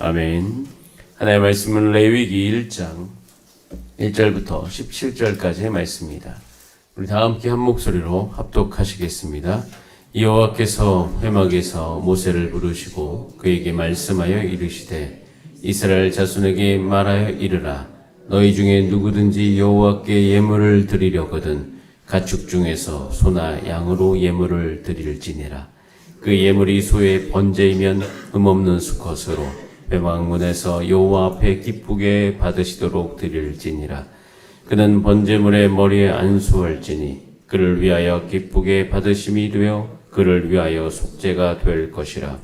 아멘. 하나님의 말씀은 레위기 1장 1절부터 17절까지의 말씀입니다. 우리 다 함께 한 목소리로 합독하시겠습니다. 여호와께서 회막에서 모세를 부르시고 그에게 말씀하여 이르시되 이스라엘 자손에게 말하여 이르라. 너희 중에 누구든지 여호와께 예물을 드리려거든 가축 중에서 소나 양으로 예물을 드릴지니라. 그 예물이 소의 번제이면 흠없는 수컷으로 회막문에서 여호와 앞에 기쁘게 받으시도록 드릴지니라. 그는 번제물의 머리에 안수할지니 그를 위하여 기쁘게 받으심이 되어 그를 위하여 속죄가 될 것이라.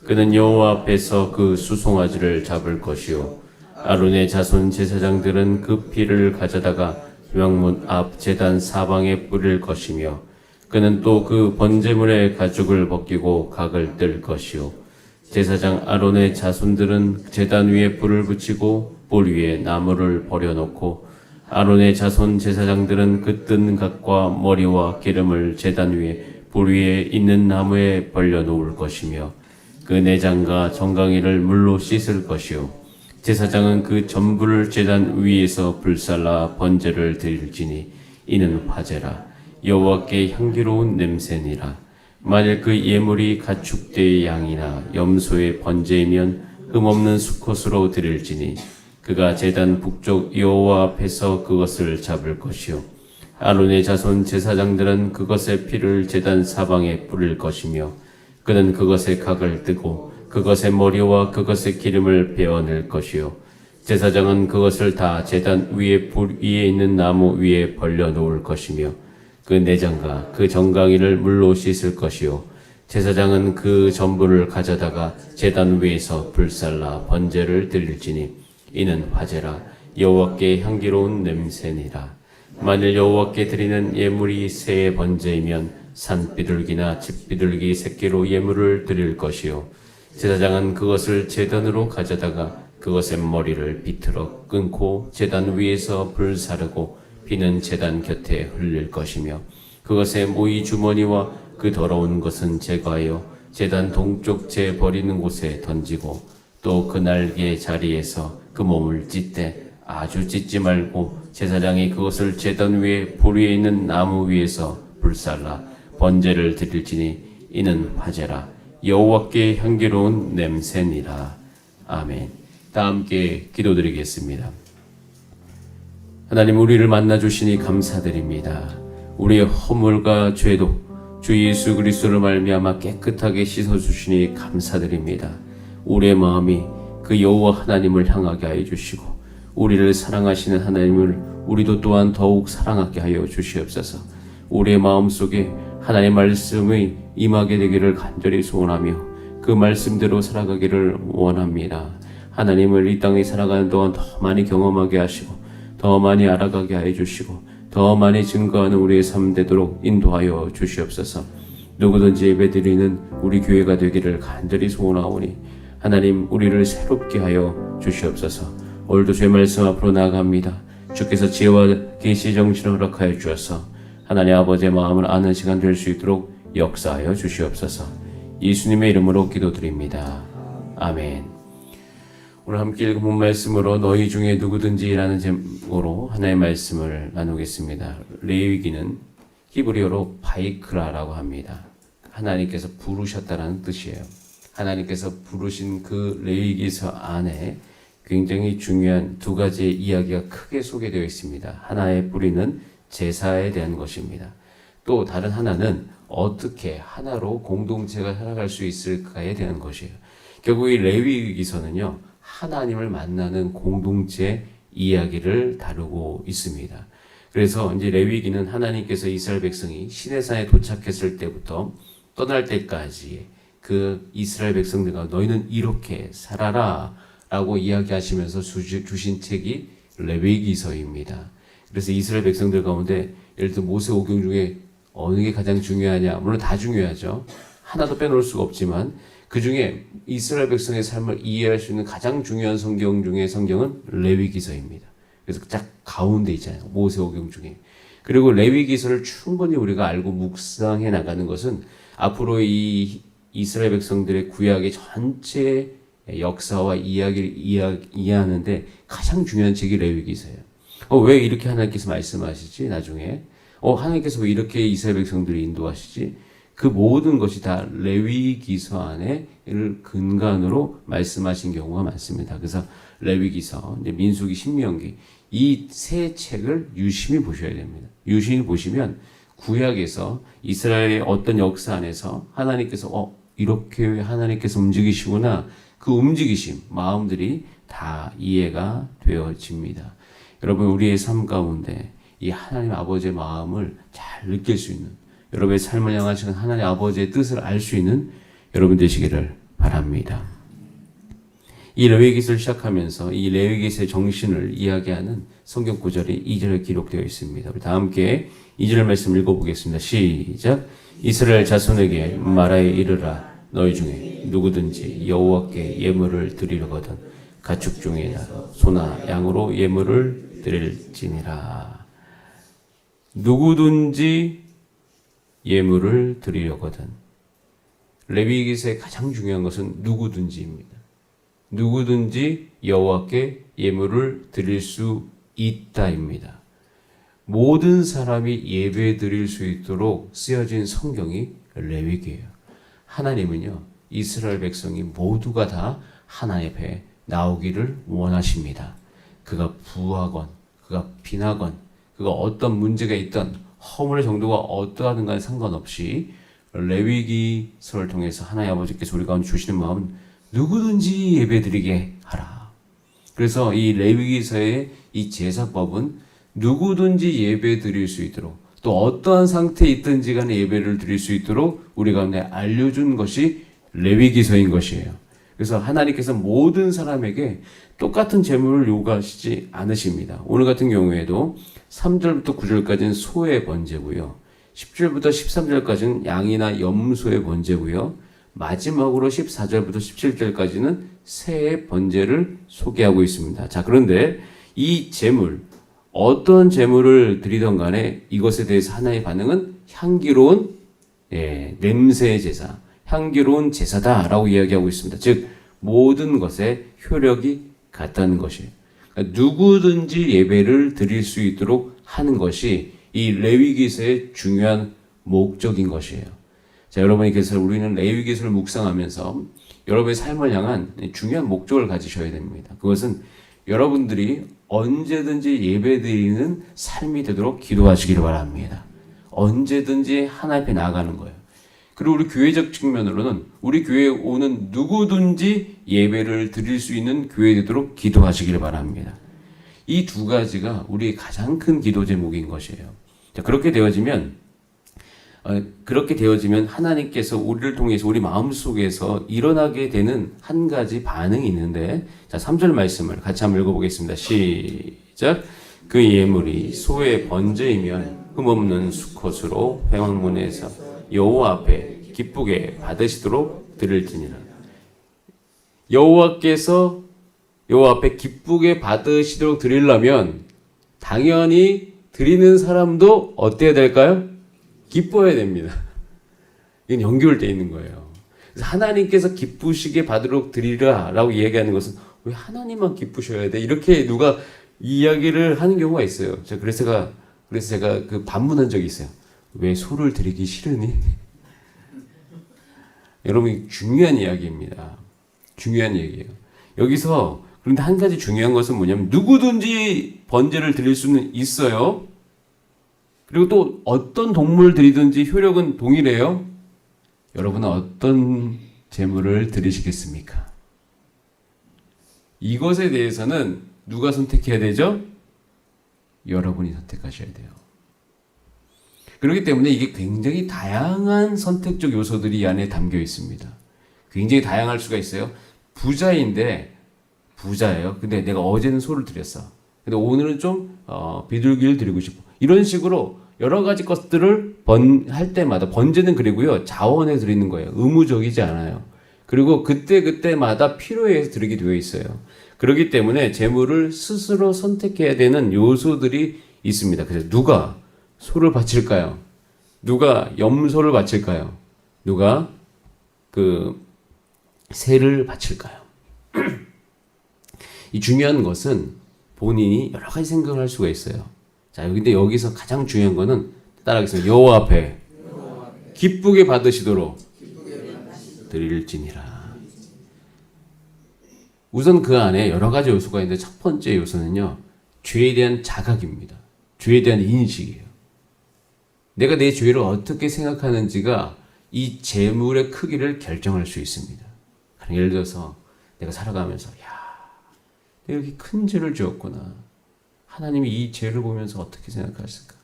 그는 여호와 앞에서 그 수송아지를 잡을 것이요 아론의 자손 제사장들은 그 피를 가져다가 회막문 앞 제단 사방에 뿌릴 것이며 그는 또 그 번제물의 가죽을 벗기고 각을 뜰 것이요 제사장 아론의 자손들은 제단 위에 불을 붙이고 불 위에 나무를 버려놓고 아론의 자손 제사장들은 그 뜬 각과 머리와 기름을 제단 위에 불 위에 있는 나무에 벌려놓을 것이며 그 내장과 정강이를 물로 씻을 것이요 제사장은 그 전부를 제단 위에서 불살라 번제를 드릴지니 이는 화제라. 여호와께 향기로운 냄새니라. 만일 그 예물이 가축대의 양이나 염소의 번제이면 흠없는 수컷으로 드릴지니 그가 제단 북쪽 여호와 앞에서 그것을 잡을 것이요 아론의 자손 제사장들은 그것의 피를 제단 사방에 뿌릴 것이며 그는 그것의 각을 뜨고 그것의 머리와 그것의 기름을 베어낼 것이요 제사장은 그것을 다 제단 위에 불 위에 있는 나무 위에 벌려놓을 것이며 그 내장과 그 정강이를 물로 씻을 것이요 제사장은 그 전부를 가져다가 제단 위에서 불살라 번제를 드릴지니 이는 화제라. 여호와께 향기로운 냄새니라. 만일 여호와께 드리는 예물이 새의 번제이면 산비둘기나 집비둘기 새끼로 예물을 드릴 것이요 제사장은 그것을 제단으로 가져다가 그것의 머리를 비틀어 끊고 제단 위에서 불사르고 피는 제단 곁에 흘릴 것이며 그것의 모이 주머니와 그 더러운 것은 제거하여 제단 동쪽 제 버리는 곳에 던지고 또 그 날개 자리에서 그 몸을 찢되 아주 찢지 말고 제사장이 그것을 제단 위에 불 위에 있는 나무 위에서 불살라 번제를 드릴지니 이는 화제라. 여호와께 향기로운 냄새니라. 아멘. 다 함께 기도드리겠습니다. 하나님, 우리를 만나주시니 감사드립니다. 우리의 허물과 죄도 주 예수 그리스도를 말미암아 깨끗하게 씻어주시니 감사드립니다. 우리의 마음이 그 여호와 하나님을 향하게 하여 주시고 우리를 사랑하시는 하나님을 우리도 또한 더욱 사랑하게 하여 주시옵소서. 우리의 마음속에 하나님의 말씀이 임하게 되기를 간절히 소원하며 그 말씀대로 살아가기를 원합니다. 하나님을 이 땅에 살아가는 동안 더 많이 경험하게 하시고 더 많이 알아가게 하여 주시고 더 많이 증거하는 우리의 삶 되도록 인도하여 주시옵소서. 누구든지 예배드리는 우리 교회가 되기를 간절히 소원하오니 하나님, 우리를 새롭게 하여 주시옵소서. 오늘도 주의 말씀 앞으로 나아갑니다. 주께서 지혜와 계시 정신을 허락하여 주셔서 하나님 아버지의 마음을 아는 시간 될 수 있도록 역사하여 주시옵소서. 예수님의 이름으로 기도드립니다. 아멘. 오늘 함께 읽은 말씀으로 너희 중에 누구든지라는 제목으로 하나의 말씀을 나누겠습니다. 레위기는 히브리어로 바이크라라고 합니다. 하나님께서 부르셨다라는 뜻이에요. 하나님께서 부르신 그 레위기서 안에 굉장히 중요한 두 가지의 이야기가 크게 소개되어 있습니다. 하나의 뿌리는 제사에 대한 것입니다. 또 다른 하나는 어떻게 하나로 공동체가 살아갈 수 있을까에 대한 것이에요. 결국 이 레위기서는요, 하나님을 만나는 공동체 이야기를 다루고 있습니다. 그래서 이제 레위기는 하나님께서 이스라엘 백성이 시내산에 도착했을 때부터 떠날 때까지 그 이스라엘 백성들과 너희는 이렇게 살아라 라고 이야기하시면서 주신 책이 레위기서입니다. 그래서 이스라엘 백성들 가운데 예를 들어 모세오경 중에 어느 게 가장 중요하냐? 물론 다 중요하죠. 하나도 빼놓을 수가 없지만 그 중에 이스라엘 백성의 삶을 이해할 수 있는 가장 중요한 성경 중에 성경은 레위기서입니다. 그래서 딱 가운데 있잖아요. 모세오경 중에. 그리고 레위기서를 충분히 우리가 알고 묵상해 나가는 것은 앞으로 이 이스라엘 백성들의 구약의 전체 역사와 이야기를 이해하는데 가장 중요한 책이 레위기서예요. 왜 이렇게 하나님께서 말씀하시지? 나중에 하나님께서 왜 이렇게 이스라엘 백성들을 인도하시지? 그 모든 것이 다 레위기서 안에를 근간으로 말씀하신 경우가 많습니다. 그래서 레위기서, 민수기, 신명기 이 세 책을 유심히 보셔야 됩니다. 유심히 보시면 구약에서 이스라엘의 어떤 역사 안에서 하나님께서 이렇게 하나님께서 움직이시구나, 그 움직이심, 마음들이 다 이해가 되어집니다. 여러분, 우리의 삶 가운데 이 하나님 아버지의 마음을 잘 느낄 수 있는, 여러분의 삶을 향하시는 하나님 아버지의 뜻을 알 수 있는 여러분 되시기를 바랍니다. 이 레위기서를 시작하면서 이 레위기서의 정신을 이야기하는 성경 구절이 2절에 기록되어 있습니다. 우리 다 함께 2절 말씀 읽어보겠습니다. 시작. 이스라엘 자손에게 말하여 이르라. 너희 중에 누구든지 여호와께 예물을 드리려거든 가축 중에 소나 양으로 예물을 드릴지니라. 누구든지 예물을 드리려거든. 레위기서의 가장 중요한 것은 누구든지입니다. 누구든지 여호와께 예물을 드릴 수 있다입니다. 모든 사람이 예배 드릴 수 있도록 쓰여진 성경이 레위기예요. 하나님은요, 이스라엘 백성이 모두가 다 하나님 앞에 나오기를 원하십니다. 그가 부하건, 그가 빈하건, 그가 어떤 문제가 있던, 허물의 정도가 어떠하든 간에 상관없이 레위기서를 통해서 하나님 아버지께서 우리 가운데 주시는 마음은 누구든지 예배드리게 하라. 그래서 이 레위기서의 이 제사법은 누구든지 예배드릴 수 있도록, 또 어떠한 상태에 있든지 간에 예배를 드릴 수 있도록 우리 가운데 알려준 것이 레위기서인 것이에요. 그래서 하나님께서 모든 사람에게 똑같은 제물을 요구하시지 않으십니다. 오늘 같은 경우에도 3절부터 9절까지는 소의 번제고요, 10절부터 13절까지는 양이나 염소의 번제고요, 마지막으로 14절부터 17절까지는 새의 번제를 소개하고 있습니다. 자, 그런데 이 제물, 어떤 제물을 드리던 간에 이것에 대해서 하나의 반응은 향기로운 냄새의 제사, 향기로운 제사다라고 이야기하고 있습니다. 즉 모든 것에 효력이 같다는 것이에요. 그러니까 누구든지 예배를 드릴 수 있도록 하는 것이 이 레위기서의 중요한 목적인 것이에요. 자, 여러분께서 우리는 레위기서를 묵상하면서 여러분의 삶을 향한 중요한 목적을 가지셔야 됩니다. 그것은 여러분들이 언제든지 예배드리는 삶이 되도록 기도하시기를 바랍니다. 언제든지 하나님 앞에 나아가는 거예요. 그리고 우리 교회적 측면으로는 우리 교회에 오는 누구든지 예배를 드릴 수 있는 교회 되도록 기도하시기를 바랍니다. 이 두 가지가 우리의 가장 큰 기도 제목인 것이에요. 자, 그렇게 되어지면 하나님께서 우리를 통해서 우리 마음속에서 일어나게 되는 한 가지 반응이 있는데, 자, 3절 말씀을 같이 한번 읽어보겠습니다. 시작. 그 예물이 소의 번제이면 흠없는 수컷으로 회막문에서 여호와 앞에 기쁘게 받으시도록 드릴지니라. 여호와께서 여호와 앞에 기쁘게 받으시도록 드리려면 당연히 드리는 사람도 어때야 될까요? 기뻐야 됩니다. 이건 연결되어 있는 거예요. 그래서 하나님께서 기쁘시게 받도록 드리라라고 얘기하는 것은 왜 하나님만 기쁘셔야 돼? 이렇게 누가 이야기를 하는 경우가 있어요. 그래서 제가 그 반문한 적이 있어요. 왜 소를 드리기 싫으니? 여러분, 중요한 이야기입니다. 중요한 얘기예요. 여기서 그런데 한 가지 중요한 것은 뭐냐면 누구든지 번제를 드릴 수는 있어요. 그리고 또 어떤 동물을 드리든지 효력은 동일해요. 여러분은 어떤 제물을 드리시겠습니까? 이것에 대해서는 누가 선택해야 되죠? 여러분이 선택하셔야 돼요. 그렇기 때문에 이게 굉장히 다양한 선택적 요소들이 이 안에 담겨 있습니다. 굉장히 다양할 수가 있어요. 부자예요. 근데 내가 어제는 소를 드렸어. 근데 오늘은 좀 비둘기를 드리고 싶어. 이런 식으로 여러 가지 것들을 할 때마다, 번제는 그리고요, 자원에 드리는 거예요. 의무적이지 않아요. 그리고 그때마다 필요에 의해서 드리게 되어 있어요. 그렇기 때문에 제물을 스스로 선택해야 되는 요소들이 있습니다. 그래서 누가 소를 바칠까요? 누가 염소를 바칠까요? 누가 새를 바칠까요? 이 중요한 것은 본인이 여러 가지 생각을 할 수가 있어요. 자, 근데 여기서 가장 중요한 거는 따라하겠습니다. 여호와 앞에 기쁘게 받으시도록 드릴지니라. 우선 그 안에 여러 가지 요소가 있는데 첫 번째 요소는요, 죄에 대한 자각입니다. 죄에 대한 인식이에요. 내가 내 죄를 어떻게 생각하는지가 이 재물의 크기를 결정할 수 있습니다. 예를 들어서 내가 살아가면서 내가 이렇게 큰 죄를 지었구나. 하나님이 이 죄를 보면서 어떻게 생각하실까?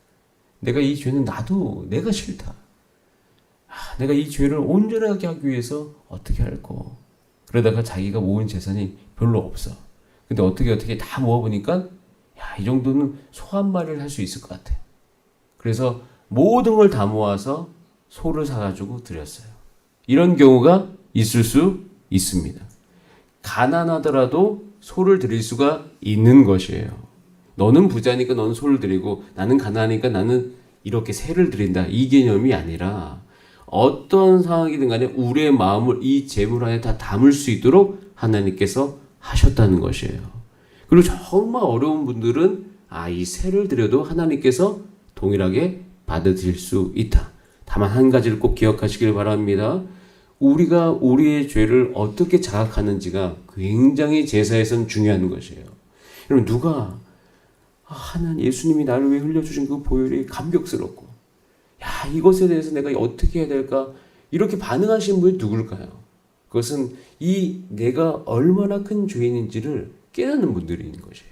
내가 이 죄는 나도 내가 싫다. 내가 이 죄를 온전하게 하기 위해서 어떻게 할꼬? 그러다가 자기가 모은 재산이 별로 없어. 근데 어떻게 다 모아보니까 이 정도는 소 한 마리를 할 수 있을 것 같아. 그래서 모든 걸 다 모아서 소를 사가지고 드렸어요. 이런 경우가 있을 수 있습니다. 가난하더라도 소를 드릴 수가 있는 것이에요. 너는 부자니까 너는 소를 드리고 나는 가난하니까 나는 이렇게 새를 드린다. 이 개념이 아니라 어떤 상황이든 간에 우리의 마음을 이 재물 안에 다 담을 수 있도록 하나님께서 하셨다는 것이에요. 그리고 정말 어려운 분들은 이 새를 드려도 하나님께서 동일하게 받아들일 수 있다. 다만 한 가지를 꼭 기억하시길 바랍니다. 우리가 우리의 죄를 어떻게 자각하는지가 굉장히 제사에선 중요한 것이에요. 여러분, 누가 하나님 예수님이 나를 위해 흘려주신 그 보혈이 감격스럽고 이것에 대해서 내가 어떻게 해야 될까 이렇게 반응하시는 분이 누굴까요? 그것은 내가 얼마나 큰 죄인인지를 깨닫는 분들인 것이에요.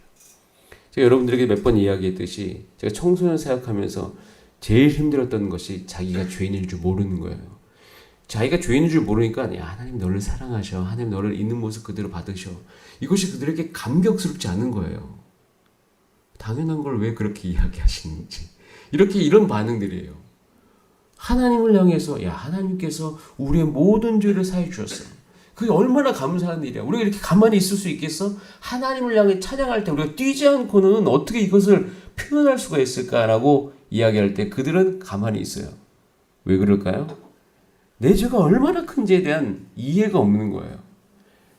제가 여러분들에게 몇 번 이야기했듯이 제가 청소년 생각하면서 제일 힘들었던 것이 자기가 죄인인 줄 모르는 거예요. 자기가 죄인인 줄 모르니까 하나님 너를 사랑하셔. 하나님 너를 있는 모습 그대로 받으셔. 이것이 그들에게 감격스럽지 않은 거예요. 당연한 걸 왜 그렇게 이야기하시는지. 이런 반응들이에요. 하나님을 향해서 하나님께서 우리의 모든 죄를 사해 주셨어. 그게 얼마나 감사한 일이야. 우리가 이렇게 가만히 있을 수 있겠어? 하나님을 향해 찬양할 때 우리가 뛰지 않고는 어떻게 이것을 표현할 수가 있을까라고 이야기할 때 그들은 가만히 있어요. 왜 그럴까요? 내 죄가 얼마나 큰지에 대한 이해가 없는 거예요.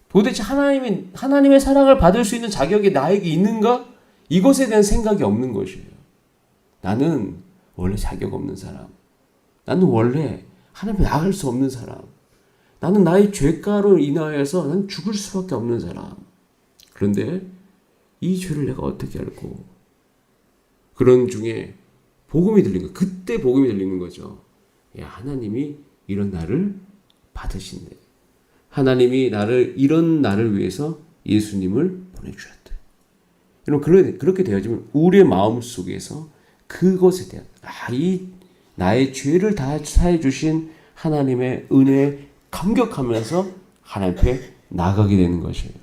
도대체 하나님의 사랑을 받을 수 있는 자격이 나에게 있는가? 이것에 대한 생각이 없는 것이에요. 나는 원래 자격 없는 사람. 나는 원래 하나님에 나갈 수 없는 사람. 나는 나의 죄가로 인하여서 난 죽을 수밖에 없는 사람. 그런데 이 죄를 내가 어떻게 알고? 그런 중에 복음이 들린 거예요. 그때 복음이 들리는 거죠. 하나님이 이런 나를 받으신대. 하나님이 이런 나를 위해서 예수님을 보내주셨대. 여러분, 그렇게 되어지면 우리의 마음 속에서 그것에 대한 나의 죄를 다 사해 주신 하나님의 은혜에 감격하면서 하나님 앞에 나가게 되는 것이에요.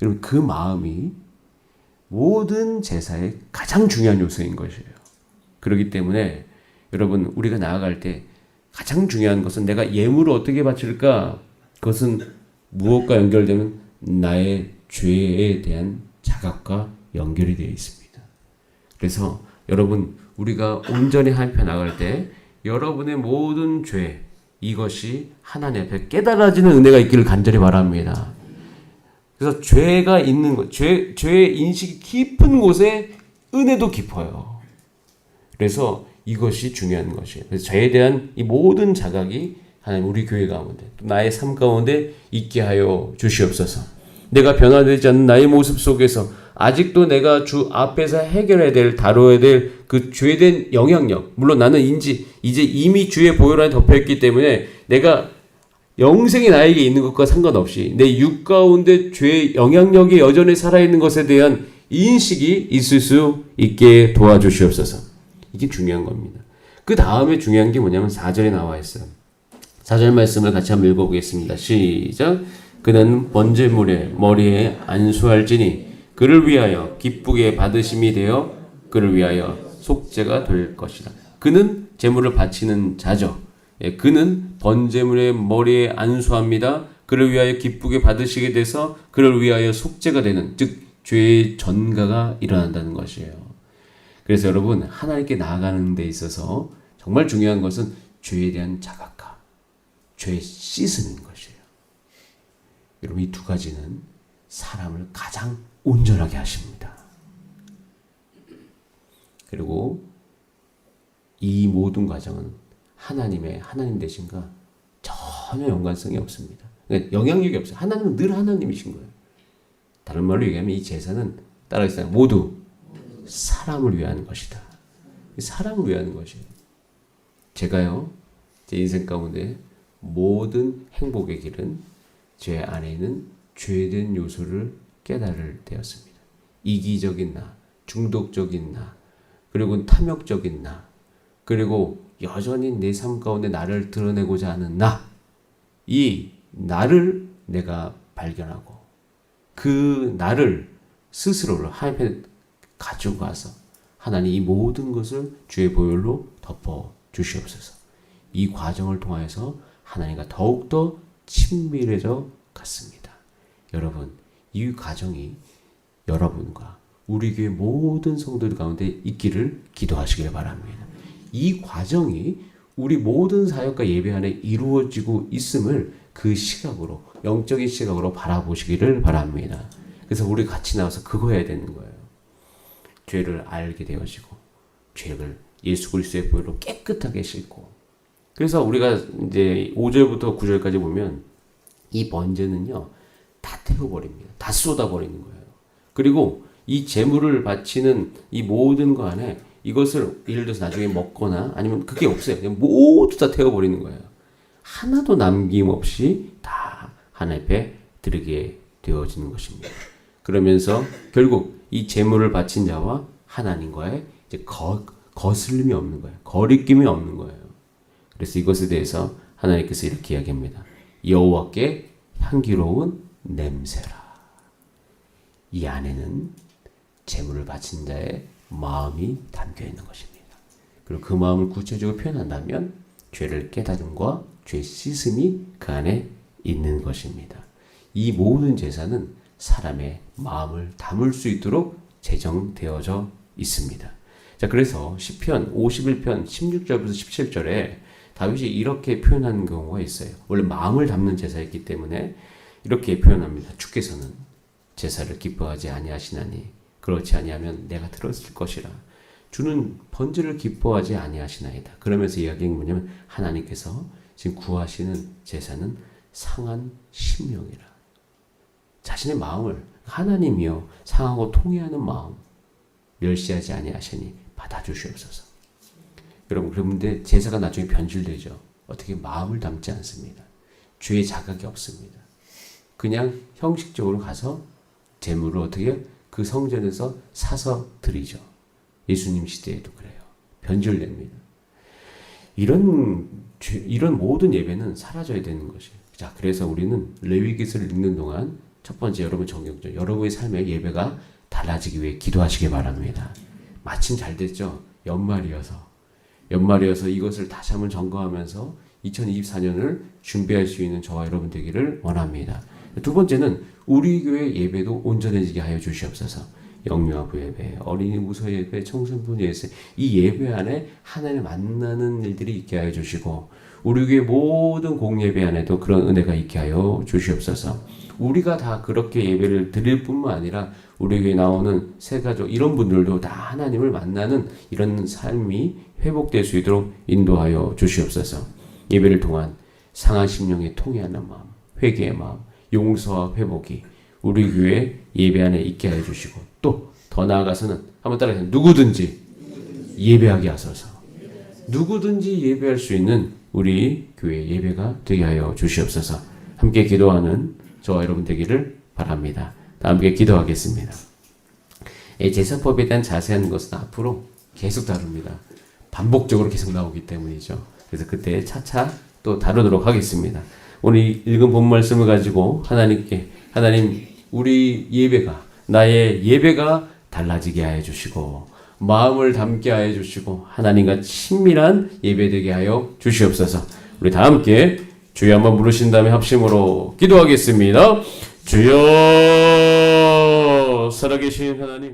여러분, 그 마음이 모든 제사의 가장 중요한 요소인 것이에요. 그렇기 때문에 여러분, 우리가 나아갈 때 가장 중요한 것은 내가 예물을 어떻게 바칠까? 그것은 무엇과 연결되면 나의 죄에 대한 자각과 연결이 되어 있습니다. 그래서 여러분, 우리가 온전히 하나님 앞에 나갈 때 여러분의 모든 죄, 이것이 하나님 앞에 깨달아지는 은혜가 있기를 간절히 바랍니다. 그래서 죄가 있는 것, 죄의 인식이 깊은 곳에 은혜도 깊어요. 그래서 이것이 중요한 것이에요. 그래서 죄에 대한 이 모든 자각이 하나님 우리 교회 가운데 또 나의 삶 가운데 있게 하여 주시옵소서. 내가 변화되지 않는 나의 모습 속에서 아직도 내가 주 앞에서 해결해야 될, 다뤄야 될 그 죄된 영향력. 물론 나는 이제 이미 주의 보혈 안에 덮여있기 때문에 내가 영생이 나에게 있는 것과 상관없이 내 육 가운데 죄의 영향력이 여전히 살아있는 것에 대한 인식이 있을 수 있게 도와주시옵소서. 이게 중요한 겁니다. 그 다음에 중요한 게 뭐냐면 4절에 나와 있어요. 4절 말씀을 같이 한번 읽어보겠습니다. 시작. 그는 번제물의 머리에 안수할지니 그를 위하여 기쁘게 받으심이 되어 그를 위하여 속죄가 될 것이다. 그는 제물을 바치는 자죠. 그는 번제물의 머리에 안수합니다. 그를 위하여 기쁘게 받으시게 돼서 그를 위하여 속죄가 되는, 즉 죄의 전가가 일어난다는 것이에요. 그래서 여러분, 하나님께 나아가는 데 있어서 정말 중요한 것은 죄에 대한 자각과 죄 씻는 것이에요. 여러분, 이 두 가지는 사람을 가장 온전하게 하십니다. 그리고 이 모든 과정은 하나님 되신과 전혀 연관성이 없습니다. 그러니까 영향력이 없어요. 하나님은 늘 하나님이신 거예요. 다른 말로 얘기하면 이 제사는 따라하겠어요. 모두 사람을 위한 것이다. 사람을 위한 것이에요. 제가요, 제 인생 가운데 모든 행복의 길은 제 안에 있는 죄된 요소를 깨달을 때였습니다. 이기적인 나, 중독적인 나, 그리고 탐욕적인 나, 그리고 여전히 내 삶 가운데 나를 드러내고자 하는 나, 이 나를 내가 발견하고 그 나를 스스로를 하나님 앞에 가지고 가서 하나님 이 모든 것을 주의 보혈로 덮어 주시옵소서. 이 과정을 통하여서 하나님과 더욱더 친밀해져 갔습니다. 여러분, 이 과정이 여러분과 우리 교회 모든 성도들 가운데 있기를 기도하시길 바랍니다. 이 과정이 우리 모든 사역과 예배 안에 이루어지고 있음을 그 시각으로, 영적인 시각으로 바라보시기를 바랍니다. 그래서 우리 같이 나와서 그거 해야 되는 거예요. 죄를 알게 되어지고 죄를 예수 그리스도의 보혈로 깨끗하게 씻고, 그래서 우리가 이제 5절부터 9절까지 보면 이 번제는요 다 태워버립니다. 다 쏟아버리는 거예요. 그리고 이 제물을 바치는 이 모든 거 안에 이것을 예를 들어서 나중에 먹거나 아니면 그게 없어요. 그냥 모두 다 태워버리는 거예요. 하나도 남김없이 다 하나님 앞에 드리게 되어지는 것입니다. 그러면서 결국 이 제물을 바친 자와 하나님과의 이제 거슬림이 없는 거예요. 거리낌이 없는 거예요. 그래서 이것에 대해서 하나님께서 이렇게 이야기합니다. 여호와께 향기로운 냄새라. 이 안에는 제물을 바친 자의 마음이 담겨 있는 것입니다. 그리고 그 마음을 구체적으로 표현한다면 죄를 깨달음과 죄 씻음이 그 안에 있는 것입니다. 이 모든 제사는 사람의 마음을 담을 수 있도록 제정되어져 있습니다. 자, 그래서 시편 51편 16절부터 17절에 다윗이 이렇게 표현하는 경우가 있어요. 원래 마음을 담는 제사였기 때문에 이렇게 표현합니다. 주께서는 제사를 기뻐하지 아니하시나니 그렇지 아니하면 내가 들었을 것이라. 주는 번제를 기뻐하지 아니하시나이다. 그러면서 이야기는 뭐냐면 하나님께서 지금 구하시는 제사는 상한 심령이라. 자신의 마음을 하나님이여 상하고 통회하는 마음 멸시하지 아니하시니 받아주시옵소서. 여러분, 그런데 제사가 나중에 변질되죠. 어떻게 마음을 담지 않습니다. 죄의 자각이 없습니다. 그냥 형식적으로 가서 제물을 어떻게 그 성전에서 사서 드리죠. 예수님 시대에도 그래요. 변질됩니다. 이런 모든 예배는 사라져야 되는 것이에요. 자, 그래서 우리는 레위기서를 읽는 동안 첫 번째 여러분 정경전, 여러분의 삶의 예배가 달라지기 위해 기도하시기 바랍니다. 마침 잘 됐죠. 연말이어서 이것을 다시 한번 점검하면서 2024년을 준비할 수 있는 저와 여러분 되기를 원합니다. 두 번째는 우리 교회 예배도 온전해지게 하여 주시옵소서. 영유아 부예배, 어린이 무서 예배, 청소년 예배, 이 예배 안에 하나님을 만나는 일들이 있게 하여 주시고 우리 교회 모든 공예배 안에도 그런 은혜가 있게 하여 주시옵소서. 우리가 다 그렇게 예배를 드릴 뿐만 아니라 우리 교회에 나오는 새 가족 이런 분들도 다 하나님을 만나는 이런 삶이 회복될 수 있도록 인도하여 주시옵소서. 예배를 통한 상한 심령에 통회하는 마음, 회개의 마음, 용서와 회복이 우리 교회 예배 안에 있게 하여 주시고 또 더 나아가서는 한번 따라해서 누구든지 예배하게 하소서. 누구든지 예배할 수 있는 우리 교회 예배가 되게 하여 주시옵소서. 함께 기도하는 저와 여러분 되기를 바랍니다. 다 함께 기도하겠습니다. 제사법에 대한 자세한 것은 앞으로 계속 다룹니다. 반복적으로 계속 나오기 때문이죠. 그래서 그때 차차 또 다루도록 하겠습니다. 오늘 읽은 본 말씀을 가지고 하나님 우리 예배가 나의 예배가 달라지게 하여 주시고 마음을 담게 하여 주시고 하나님과 친밀한 예배 되게 하여 주시옵소서. 우리 다 함께 주여 한번 부르신 다음에 합심으로 기도하겠습니다. 주여 살아계신 하나님